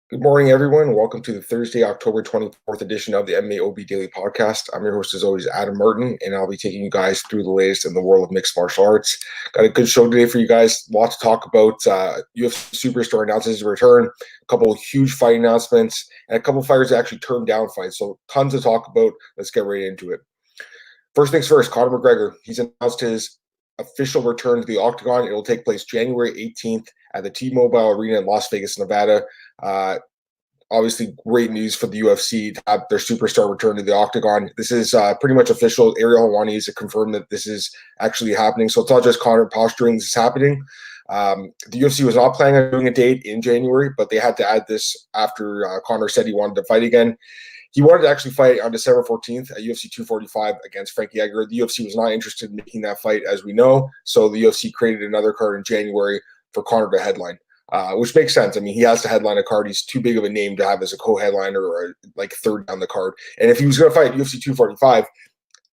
Good morning, everyone. Welcome to the Thursday, October 24th edition of the MMAOB Daily podcast. I'm your host, as always, Adam Merton, and I'll be taking you guys through the latest in the world of mixed martial arts. Got a good show today for you guys. A lot to talk about. UFC Superstar announces his return, a couple of huge fight announcements, and a couple of fighters that actually turned down fights. So tons to talk about. Let's get right into it. First things first, Conor McGregor. He's announced his official return to the Octagon. It will take place January 18th at the T-Mobile Arena in Las Vegas, Nevada. Obviously, great news for the UFC to have their superstar return to the Octagon. This is pretty much official. Ariel Helwani has confirmed that this is actually happening. So it's not just Conor posturing this is happening. The UFC was not planning on doing a date in January, but they had to add this after Conor said he wanted to fight again. He wanted to actually fight on December 14th at UFC 245 against Frankie Edgar. The UFC was not interested in making that fight, as we know. So the UFC created another card in January for Conor to headline, which makes sense. I mean, he has to headline a card. He's too big of a name to have as a co-headliner or like third down the card. And if he was going to fight at UFC 245,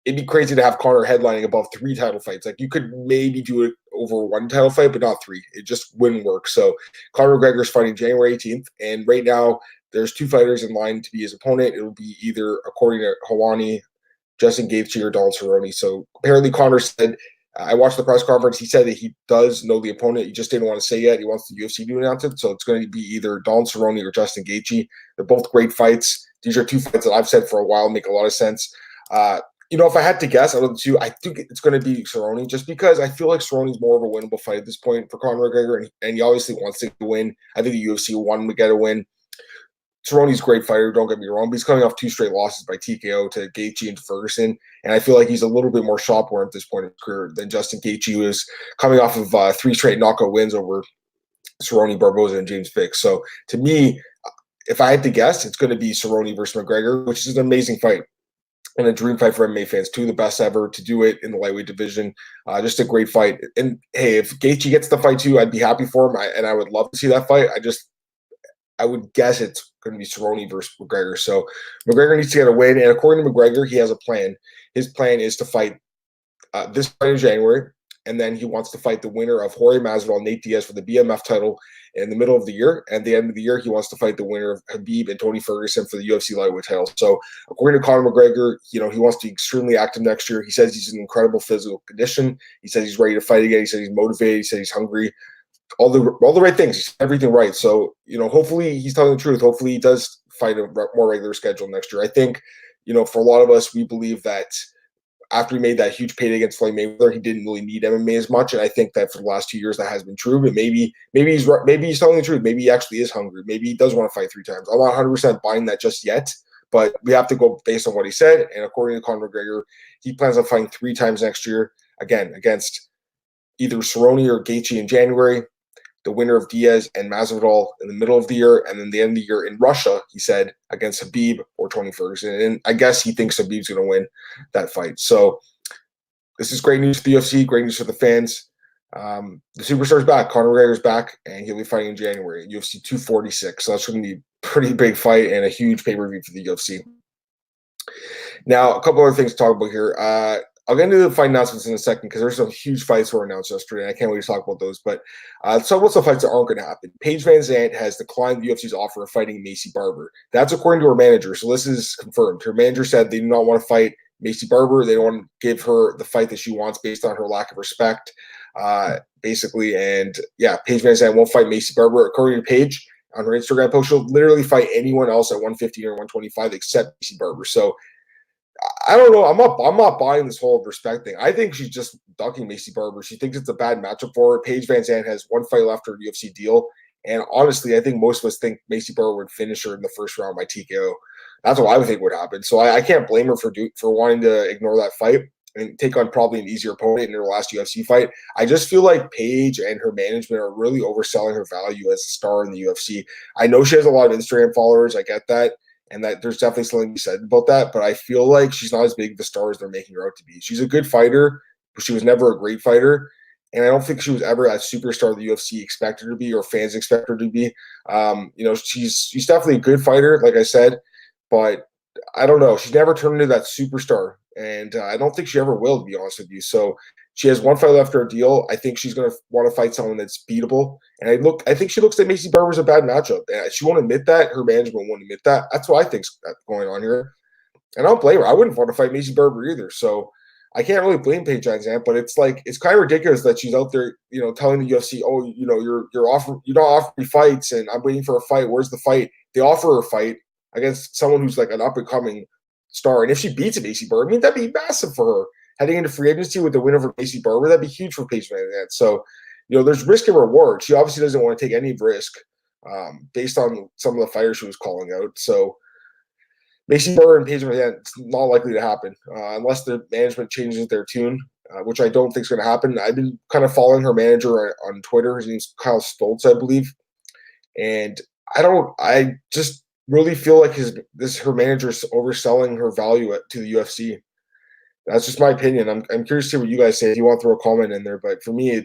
it'd be crazy to have Conor headlining above 3 title fights. Like, you could maybe do it over 1 title fight, but not 3. It just wouldn't work. So Conor McGregor is fighting January 18th. And right now, there's 2 fighters in line to be his opponent. It'll be either, according to Helwani, Justin Gaethje or Donald Cerrone. So apparently Conor said, I watched the press conference. He said that he does know the opponent. He just didn't want to say yet. He wants the UFC to announce it. So it's going to be either Donald Cerrone or Justin Gaethje. They're both great fights. These are 2 fights that I've said for a while make a lot of sense. If I had to guess out of the 2, I think it's going to be Cerrone, just because I feel like Cerrone's more of a winnable fight at this point for Conor McGregor, and he obviously wants to win. I think the UFC will want him to get a win. Cerrone's a great fighter, don't get me wrong, but he's coming off 2 straight losses by TKO to Gaethje and Ferguson, and I feel like he's a little bit more shop-worn at this point in his career than Justin Gaethje, who is coming off of 3 straight knockout wins over Cerrone, Barboza, and James Vick. So to me, if I had to guess, it's going to be Cerrone versus McGregor, which is an amazing fight and a dream fight for MMA fans. 2 of the best ever to do it in the lightweight division. Just a great fight. And hey, if Gaethje gets the fight too, I'd be happy for him, and I would love to see that fight. I would guess it's going to be Cerrone versus McGregor. So McGregor needs to get a win. And according to McGregor, he has a plan. His plan is to fight this fight in January. And then he wants to fight the winner of Jorge Masvidal, Nate Diaz for the BMF title in the middle of the year. And at the end of the year, he wants to fight the winner of Khabib and Tony Ferguson for the UFC lightweight title. So according to Conor McGregor, he wants to be extremely active next year. He says he's in incredible physical condition. He says he's ready to fight again. He says he's motivated. He says he's hungry. All the right things. He's everything right. So, hopefully he's telling the truth. Hopefully he does fight a more regular schedule next year. I think, for a lot of us, we believe that after he made that huge payday against Floyd Mayweather, he didn't really need MMA as much. And I think that for the last 2 years that has been true. But maybe he's right. Maybe he's telling the truth. Maybe he actually is hungry. Maybe he does want to fight 3 times. I'm not 100% buying that just yet. But we have to go based on what he said. And according to Conor McGregor, he plans on fighting 3 times next year, again, against either Cerrone or Gaethje in January, the winner of Diaz and Masvidal in the middle of the year, and then the end of the year in Russia, he said, against Khabib or Tony Ferguson. And I guess he thinks Khabib's going to win that fight. So this is great news for the UFC, great news for the fans. The superstar's back. Conor McGregor's back, and he'll be fighting in January at UFC 246. So that's going to be a pretty big fight and a huge pay-per-view for the UFC. Now, a couple other things to talk about here. I'll get into the fight announcements in a second because there's some huge fights that were announced yesterday, and I can't wait to talk about those. But let's talk about some fights that aren't going to happen. Paige VanZant has declined the UFC's offer of fighting Maycee Barber. That's according to her manager, so this is confirmed. Her manager said they do not want to fight Maycee Barber. They don't want to give her the fight that she wants based on her lack of respect, basically. And yeah, Paige VanZant won't fight Maycee Barber. According to Paige, on her Instagram post, she'll literally fight anyone else at 115 or 125 except Maycee Barber. So I don't know. I'm not buying this whole respect thing. I think she's just ducking Maycee Barber. She thinks it's a bad matchup for her. Paige VanZant has 1 fight left for her UFC deal. And honestly, I think most of us think Maycee Barber would finish her in the first round by TKO. That's what I would think would happen. So I can't blame her for wanting to ignore that fight and take on probably an easier opponent in her last UFC fight. I just feel like Paige and her management are really overselling her value as a star in the UFC. I know she has a lot of Instagram followers. I get that. And that there's definitely something to be said about that. But I feel like she's not as big of a star as they're making her out to be. She's a good fighter, but she was never a great fighter. And I don't think she was ever that superstar the UFC expected her to be or fans expect her to be. She's definitely a good fighter, like I said. But I don't know. She's never turned into that superstar And I don't think she ever will, to be honest with you. So she has one fight left her deal. I think she's going to want to fight someone that's beatable. And I think she looks at Maycee Barber's a bad matchup. And she won't admit that. Her management won't admit that. That's what I think's going on here. And I don't blame her. I wouldn't want to fight Maycee Barber either. So I can't really blame Paige VanZant, but it's like it's kind of ridiculous that she's out there, telling the UFC, oh, you're not offering me fights, and I'm waiting for a fight. Where's the fight? They offer her a fight against someone who's like an up and coming star, and if she beats Maycee Barber, I mean that'd be massive for her. Heading into free agency with the win over Maycee Barber, that'd be huge for Paige VanZant. So, there's risk and reward. She obviously doesn't want to take any risk based on some of the fighters she was calling out. So Maycee Barber and Paige VanZant, it's not likely to happen unless the management changes their tune, which I don't think is going to happen. I've been kind of following her manager on Twitter. His name's Kyle Stoltz, I believe. And I just really feel like her manager is overselling her value to the UFC. That's just my opinion. I'm curious to see what you guys say if you want to throw a comment in there. But for me,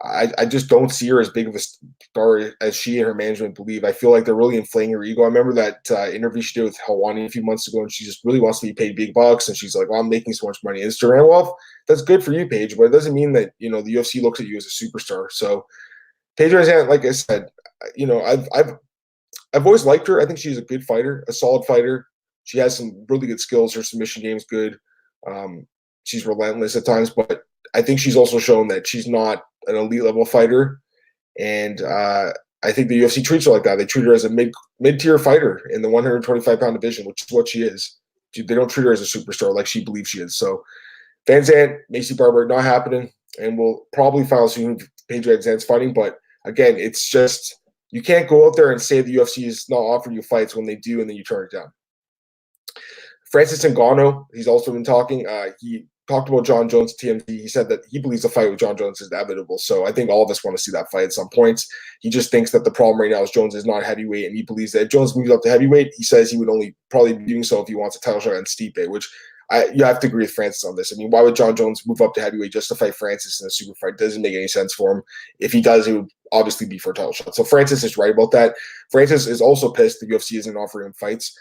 I just don't see her as big of a star as she and her management believe. I feel like they're really inflating her ego. I remember that interview she did with Helwani a few months ago, and she just really wants to be paid big bucks. And she's like, well, I'm making so much money. Instagram, well, that's good for you, Paige, but it doesn't mean that, the UFC looks at you as a superstar. So Paige VanZant, like I said, I've always liked her. I think she's a good fighter, a solid fighter. She has some really good skills. Her submission game's good. She's relentless at times, but I think she's also shown that she's not an elite level fighter, and I think the UFC treats her like that. They treat her as a mid-tier fighter in the 125-pound division, which is what she is. They don't treat her as a superstar like she believes she is. So VanZant, Maycee Barber, not happening, and we'll probably file soon Paige VanZant's fighting. But again, it's just you can't go out there and say the UFC is not offering you fights when they do, and then you turn it down. Francis Ngannou, he's also been talking. He talked about John Jones TMZ. He said that he believes the fight with John Jones is inevitable. So I think all of us want to see that fight at some points. He just thinks that the problem right now is Jones is not heavyweight, and he believes that if Jones moves up to heavyweight, he says he would only probably be doing so if he wants a title shot on Stipe, which you have to agree with Francis on this. I mean, why would John Jones move up to heavyweight just to fight Francis in a super fight? It doesn't make any sense for him. If he does, it would obviously be for a title shot. So Francis is right about that. Francis is also pissed the UFC isn't offering him fights,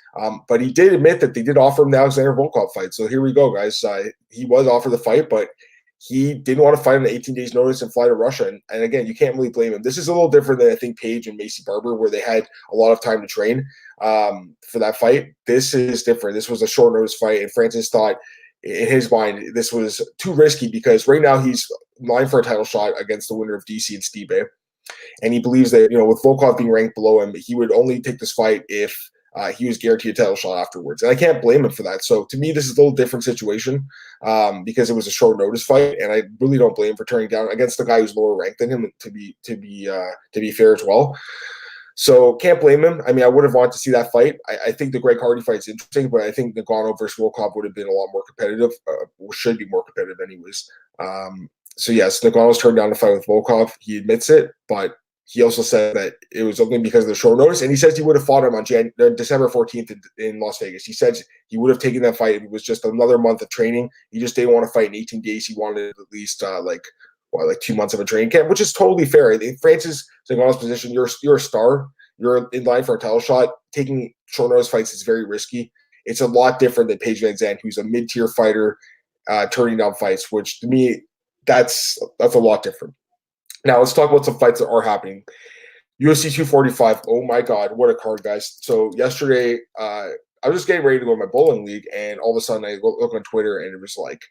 but he did admit that they did offer him the Alexander Volkov fight. So here we go, guys. He was offered the fight, but he didn't want to fight on 18 days notice and fly to Russia. And again, you can't really blame him. This is a little different than I think Paige and Maycee Barber, where they had a lot of time to train for that fight. This is different. This was a short notice fight, and Francis thought in his mind this was too risky because right now he's in line for a title shot against the winner of DC and Stipe. And he believes that, with Volkov being ranked below him, he would only take this fight if he was guaranteed a title shot afterwards. And I can't blame him for that. So to me, this is a little different situation because it was a short notice fight. And I really don't blame him for turning down against the guy who's lower ranked than him, to be fair as well. So can't blame him. I mean, I would have wanted to see that fight. I think the Greg Hardy fight's interesting, but I think Ngannou versus Volkov would have been a lot more competitive, or should be more competitive anyways. So yes, Ngannou's turned down the fight with Volkov. He admits it, but he also said that it was only because of the short notice. And he says he would have fought him on December 14th in Las Vegas. He said he would have taken that fight if it was just another month of training. He just didn't want to fight in 18 days. He wanted at least 2 months of a training camp, which is totally fair. In Francis Ngannou's position, you're a star. You're in line for a title shot. Taking short notice fights is very risky. It's a lot different than Paige VanZant, who's a mid-tier fighter turning down fights, which to me, that's a lot different. Now let's talk about some fights that are happening. UFC 245. Oh my God, what a card, guys! So yesterday, I was just getting ready to go to my bowling league, and all of a sudden I look on Twitter, and it was like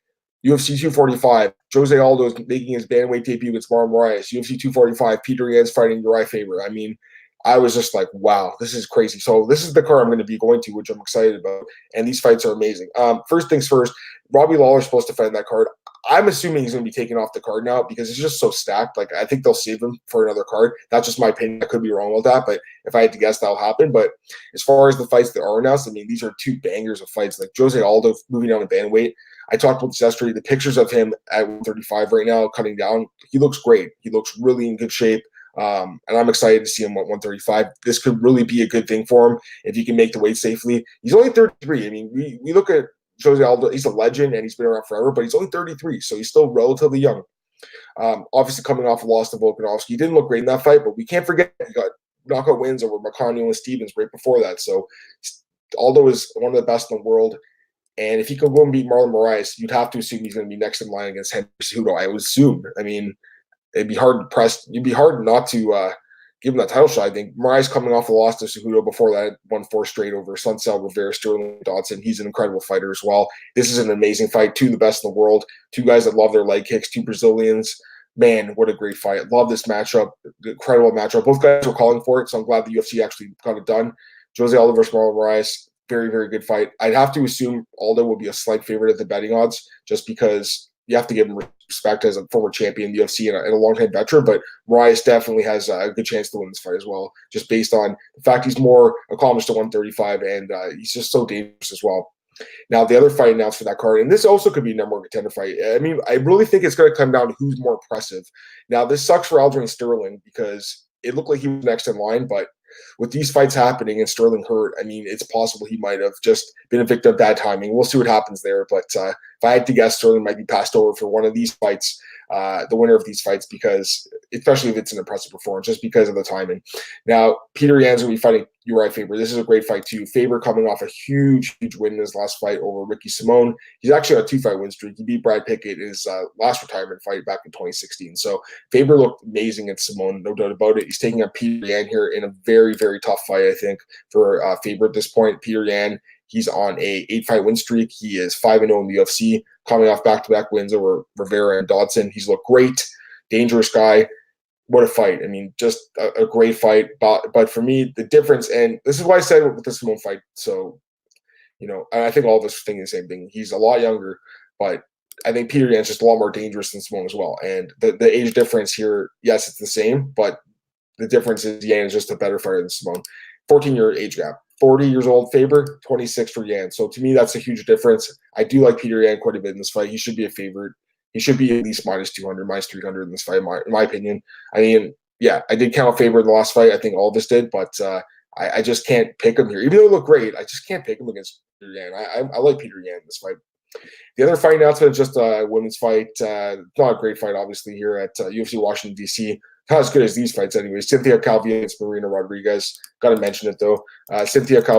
UFC 245. Jose Aldo is making his bantamweight debut against Marlon Moraes. UFC 245. Petr Yan's fighting Urijah Faber. I mean, I was just like, wow, this is crazy. So this is the card I'm going to be going to, which I'm excited about, and these fights are amazing. First things first, Robbie Lawler's supposed to fight in that card. I'm assuming he's going to be taken off the card now because it's just so stacked. Like, I think they'll save him for another card. That's just my opinion. I could be wrong with that, but if I had to guess, that'll happen. But as far as the fights that are announced, I mean, these are two bangers of fights. Like Jose Aldo moving down to bantamweight. I talked about this yesterday. The pictures of him at 135 right now, cutting down, he looks great. He looks really in good shape. And I'm excited to see him at 135. This could really be a good thing for him if he can make the weight safely. He's only 33. I mean, we look at Jose Aldo, he's a legend and he's been around forever, but he's only 33, so he's still relatively young. Obviously, coming off a loss to Volkanovski, he didn't look great in that fight, but we can't forget he got knockout wins over McConnell and Stevens right before that. So Aldo is one of the best in the world. And if he could go and beat Marlon Moraes, you'd have to assume he's going to be next in line against Henry Cejudo. I would assume. I mean, it'd be hard pressed. You'd be hard not to give him that title shot. I think Moraes coming off a loss to Cejudo before that, won 4 straight over Sunsel, Rivera, Sterling, Dodson. He's an incredible fighter as well. This is an amazing fight. 2 of the best in the world. 2 guys that love their leg kicks. 2 Brazilians. Man, what a great fight. Love this matchup. Incredible matchup. Both guys were calling for it, so I'm glad the UFC actually got it done. Jose Aldo versus Marlon Moraes. Very, very good fight. I'd have to assume Aldo will be a slight favorite at the betting odds just because you have to give him respect as a former champion in the UFC and a long-time veteran, but Moraes definitely has a good chance to win this fight as well, just based on the fact he's more accomplished at 135, and he's just so dangerous as well. Now, the other fight announced for that card, and this also could be a number 1 contender fight. I mean, I really think it's going to come down to who's more impressive. Now, this sucks for Aljamain Sterling because it looked like he was next in line, but with these fights happening and Sterling hurt, I mean, it's possible he might have just been a victim of bad timing. We'll see what happens there. But if I had to guess, Sterling might be passed over for one of these fights, the winner of these fights, because especially if it's an impressive performance, just because of the timing. Now, Petr Yan's going to be fighting Urijah Faber. This is a great fight too. Faber coming off a huge win in his last fight over Ricky Simon. He's actually on a 2-fight win streak. He beat Brad Pickett in his last retirement fight back in 2016. So Faber looked amazing at Simon, no doubt about it. He's taking up Petr Yan here in a very, very tough fight, I think, for Faber at this point. Petr Yan, he's on a 8-fight win streak. He is 5-0 in the UFC, coming off back-to-back wins over Rivera and Dodson. He's looked great, dangerous guy. What a fight. I mean, just a great fight. But for me, the difference, and this is why I said with the Simon fight, so, you know, I think all of us think the same thing. He's a lot younger, but I think Petr Yan's just a lot more dangerous than Simon as well. And the age difference here, yes, it's the same, but the difference is Yan is just a better fighter than Simon. 14-year age gap. 40 years old, Faber, 26 for Yan. So to me, that's a huge difference. I do like Petr Yan quite a bit in this fight. He should be a favorite. He should be at least minus 200, minus 300 in this fight, in my opinion. I mean, yeah, I did count Faber in the last fight. I think all of us did, but I just can't pick him here. Even though he looked great, I just can't pick him against Petr Yan. I like Petr Yan in this fight. The other fight announcement is just a women's fight. Not a great fight, obviously, here at UFC Washington, D.C. Not as good as these fights, anyways. Cynthia Calvillo against Marina Rodriguez. Got to mention it, though. Claudia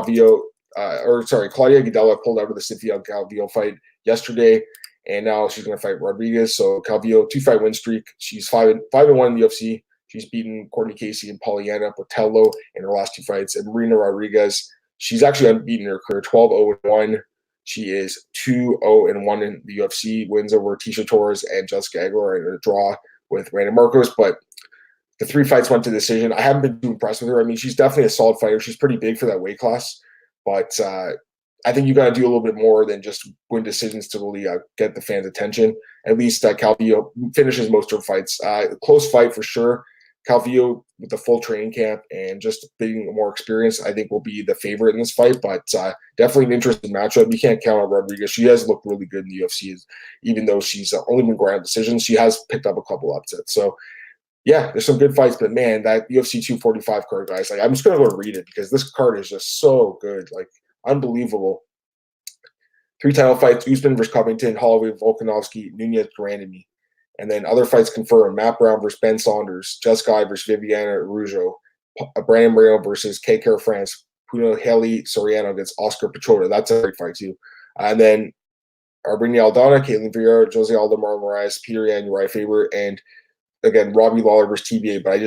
Gadelha pulled out of the Cynthia Calvillo fight yesterday, and now she's going to fight Rodriguez. So Calvillo, 2-fight win streak. She's 5-1 in the UFC. She's beaten Courtney Casey and Polyana Botello in her last 2 fights. And Marina Rodriguez, she's actually unbeaten in her career, 12-0-1. She is 2-0-1 in the UFC. Wins over Tisha Torres and Jessica Aguilar in a draw with Randa Marcos. But the 3 fights went to decision. I haven't been too impressed with her. I mean, she's definitely a solid fighter. She's pretty big for that weight class. But I think you got to do a little bit more than just win decisions to really get the fans' attention. At least Calvillo finishes most of her fights. Close fight for sure. Calvillo with the full training camp and just being more experienced, I think will be the favorite in this fight. But definitely an interesting matchup. You can't count on Rodriguez. She has looked really good in the UFC, even though she's only been granted decisions. She has picked up a couple upsets. So yeah, there's some good fights, but man, that UFC 245 card, guys, like I'm just gonna go read it because this card is just so good, like unbelievable. 3 title fights: Usman versus Covington, Holloway, Volkanovski, Nunez, Durandamy. And then other fights confirmed: Matt Brown versus Ben Saunders, Jessica Eye versus Viviana Araujo, Brandon Moreno versus K. Care France, Puno Heli Soriano against Oscar Pichota. That's a great fight too. And then Arbini Aldana, Caitlin Vieira, Jose Aldo, Marlon Moraes, Petr Yan, Urijah Faber, and again, Robbie Lawler versus TBA, but I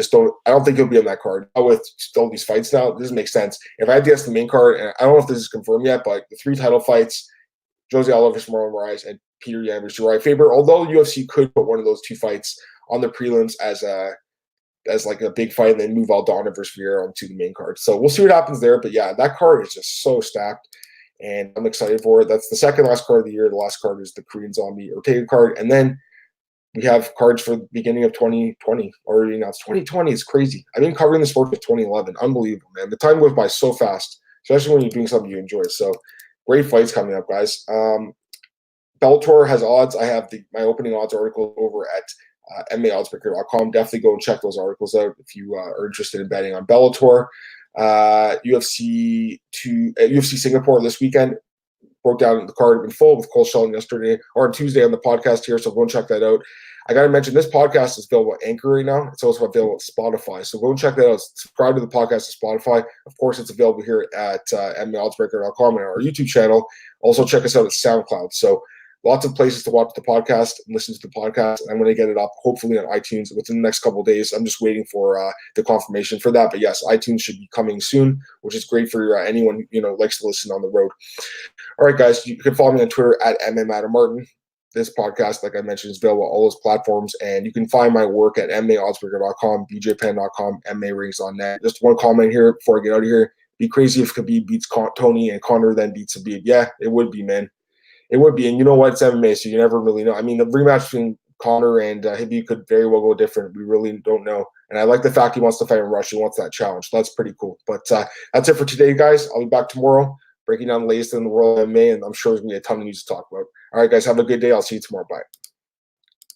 don't think he'll be on that card. With still these fights now, it doesn't make sense. If I had to guess the main card, and I don't know if this is confirmed yet, but the 3 title fights, Jose Aldo versus Marlon Moraes and Petr Yan versus Urijah Faber, although UFC could put one of those 2 fights on the prelims as like a big fight and then move Aldana versus Vieira onto the main card. So we'll see what happens there. But yeah, that card is just so stacked, and I'm excited for it. That's the second last card of the year. The last card is the Korean Zombie Ortega card. And then we have cards for the beginning of 2020 already announced. 2020 is crazy. I've been covering the sport since 2011. Unbelievable, man. The time goes by so fast, especially when you're doing something you enjoy. So great fights coming up, guys. Bellator has odds. I have my opening odds article over at MMAOddsbreaker.com. Definitely go and check those articles out if you are interested in betting on Bellator. UFC Singapore this weekend. broke down the card in full with Cole Shelton yesterday or on Tuesday on the podcast here. So go and check that out. I got to mention this podcast is available at Anchor right now. It's also available at Spotify. So go and check that out. Subscribe to the podcast at Spotify. Of course, it's available here at MMAOddsbreaker.com and our YouTube channel. Also check us out at SoundCloud. So lots of places to watch the podcast and listen to the podcast. And I'm going to get it up hopefully on iTunes within the next couple of days. I'm just waiting for the confirmation for that. But yes, iTunes should be coming soon, which is great for anyone who likes to listen on the road. All right, guys, you can follow me on Twitter at MMAdammartin. This podcast, like I mentioned, is available on all those platforms. And you can find my work at MMAOddsbreaker.com, BJPenn.com, MMARings.net. Just one comment here before I get out of here. Be crazy if Khabib beats Tony and Conor then beats Khabib. Yeah, it would be, man. It would be. And you know what? It's MMA, so you never really know. I mean, the rematch between Conor and Khabib could very well go different. We really don't know. And I like the fact he wants to fight in Russia. He wants that challenge. That's pretty cool. But that's it for today, guys. I'll be back tomorrow breaking down the latest in the world of MMA, and I'm sure there's going to be a ton of news to talk about. All right, guys, have a good day. I'll see you tomorrow. Bye.